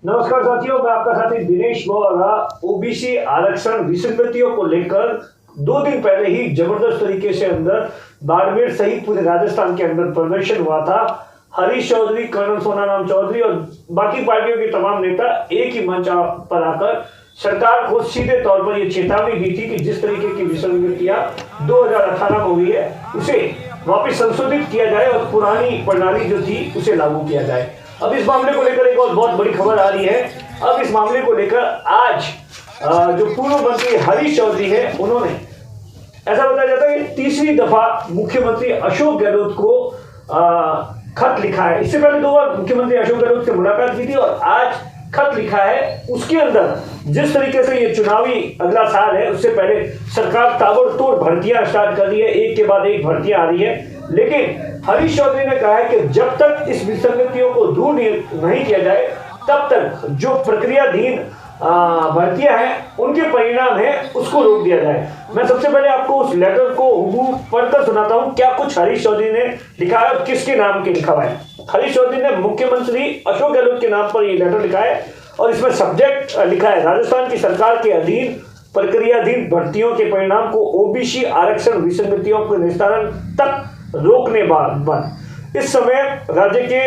नमस्कार साथियों, मैं आपका साथी दिनेश बोरा। ओबीसी आरक्षण विसंगतियों को लेकर 2 दिन पहले ही जबरदस्त तरीके से अंदर बाड़मेर सहित पूरे राजस्थान के अंदर प्रदर्शन हुआ था। हरीश चौधरी, कर्नल सोनाराम चौधरी और बाकी पार्टियों के तमाम नेता एक ही मंच पर आकर सरकार को सीधे तौर पर यह चेतावनी दी थी कि जिस तरीके की विसंगतियां 2018 में हुई है उसे वापस संशोधित किया जाए और पुरानी प्रणाली जो थी उसे लागू किया जाए। अब इस मामले को लेकर एक और बहुत बड़ी खबर आ रही है। अब इस मामले को लेकर आज जो पूर्व मंत्री हरीश चौधरी है, उन्होंने ऐसा बताया जाता है कि तीसरी दफा मुख्यमंत्री अशोक गहलोत को खत लिखा है। इससे पहले 2 बार मुख्यमंत्री अशोक गहलोत से मुलाकात की थी और आज खत लिखा है। उसके अंदर जिस तरीके से ये चुनावी अगला साल है, उससे पहले सरकार ताबड़तोड़ भर्तियां स्टार्ट कर रही है, एक के बाद एक भर्तियां आ रही है। लेकिन हरीश चौधरी ने कहा है कि जब तक इस विसंगतियों को दूर नहीं किया जाए तब तक जो प्रक्रियाधीन भर्तियां हैं उनके परिणाम है उसको रोक दिया जाए। मैं सबसे पहले आपको उस लेटर को पढ़कर सुनाता हूं क्या कुछ हरीश चौधरी ने लिखा है और किसके नाम के लिखा हुआ है। हरीश चौधरी ने मुख्यमंत्री अशोक गहलोत के नाम पर यह लेटर लिखा है और इसमें सब्जेक्ट लिखा है राजस्थान की सरकार के अधीन प्रक्रियाधीन भर्तियों के परिणाम को ओबीसी आरक्षण विसंगतियों के निस्तारण तक रोकने बाद इस समय राज्य के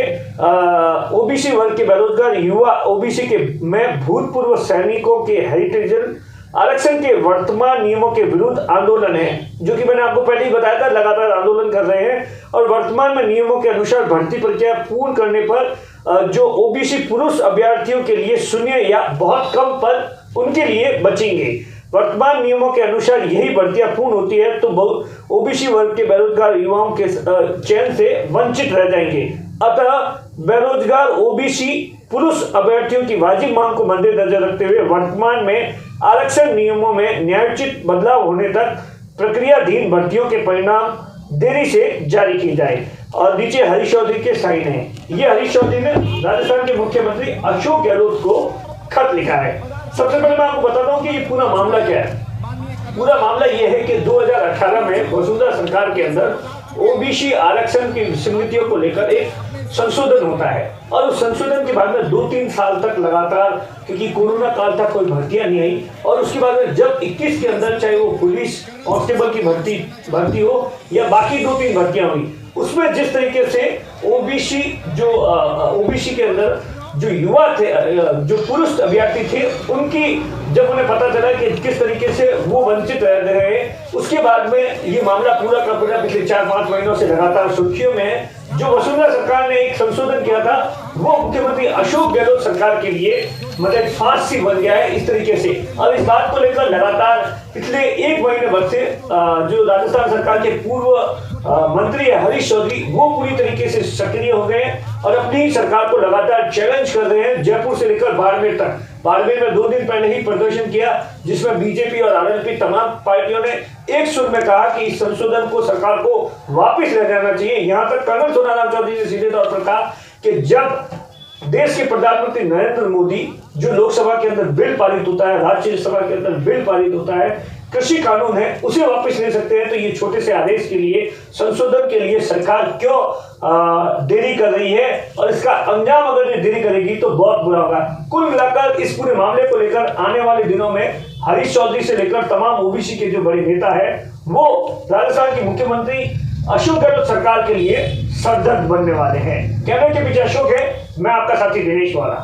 ओबीसी वर्ग के बेरोजगार युवा ओबीसी के में भूतपूर्व सैनिकों के हेरिटेज आरक्षण के वर्तमान नियमों के विरुद्ध आंदोलन है, जो कि मैंने आपको पहले ही बताया था, लगातार आंदोलन कर रहे हैं और वर्तमान में नियमों के अनुसार भर्ती प्रक्रिया पूर्ण करने पर जो ओबीसी पुरुष अभ्यर्थियों के लिए शून्य या बहुत कम पद उनके लिए बचेंगे। वर्तमान नियमों के अनुसार यही भर्तियां पूर्ण होती है तो ओबीसी वर्ग के बेरोजगार युवाओं के चयन से वंचित रह जाएंगे। अतः बेरोजगार ओबीसी पुरुष अभ्यर्थियों की वाजिब मांग को मद्देनजर रखते हुए वर्तमान में आरक्षण नियमों में न्यायोचित बदलाव होने तक प्रक्रियाधीन भर्तियों के परिणाम देरी से जारी किए जाए। और नीचे हरीश चौधरी के साइन है। ये हरीश चौधरी ने राजस्थान के मुख्यमंत्री अशोक गहलोत को खत लिखा है। सबसे पहले मैं आपको बताता हूं कि ये पूरा मामला क्या है। पूरा मामला ये है कि 2018 में वसुंधरा सरकार के अंदर ओबीसी आरक्षण की विसंगतियों को लेकर एक संशोधन होता है और उस संशोधन के बाद में 2-3 साल तक लगातार, क्योंकि कोरोना काल तक कोई भर्तियां नहीं आई और उसके बाद में जब 21 के अंदर चाहे वो पुलिस कांस्टेबल की भर्ती हो या बाकी 2-3 भर्तियां हुई, उसमें जिस तरीके से ओबीसी के अंदर जो युवा थे, जो पुरुष अभ्यर्थी थे, उनकी जब उन्हें पता चला कि किस तरीके से वो वंचित रह रहे, उसके बाद में ये मामला पूरा का पूरा पिछले 4-5 महीनों से लगातार सुर्खियों में है। जो वसुंधरा सरकार ने एक संशोधन किया था वो मुख्यमंत्री अशोक गहलोत सरकार के लिए मतलब फांसी बन गया है इस तरीके से। और इस बात को लेकर लगातार पिछले 1 महीने भर से जो राजस्थान सरकार के पूर्व मंत्री है हरीश चौधरी, वो पूरी तरीके से सक्रिय हो गए और अपनी सरकार को लगातार चैलेंज कर रहे हैं, जयपुर से लेकर बाड़मेर तक। बाड़मेर में 2 दिन पहले ही प्रदर्शन किया जिसमें बीजेपी और आरएलपी तमाम पार्टियों ने एक सुर में कहा कि इस संशोधन को सरकार को वापस ले जाना चाहिए। यहां तक कर्नल सोनाराम चौधरी ने सीधे तौर पर कहा कि जब देश के प्रधानमंत्री नरेंद्र मोदी जो लोकसभा के अंदर बिल पारित होता है, राज्यसभा के अंदर बिल पारित होता है, कृषि कानून है, उसे वापस ले सकते हैं, तो ये छोटे से आदेश के लिए, संशोधन के लिए सरकार क्यों देरी कर रही है और इसका अंजाम अगर ये देरी करेगी तो बहुत बुरा होगा। कुल मिलाकर इस पूरे मामले को लेकर आने वाले दिनों में हरीश चौधरी से लेकर तमाम ओबीसी के जो बड़े नेता है वो राजस्थान के मुख्यमंत्री अशोक गहलोत सरकार के लिए सरदर्द बनने वाले हैं। कैमरे के पीछे अशोक है, मैं आपका साथी दिनेश वाला।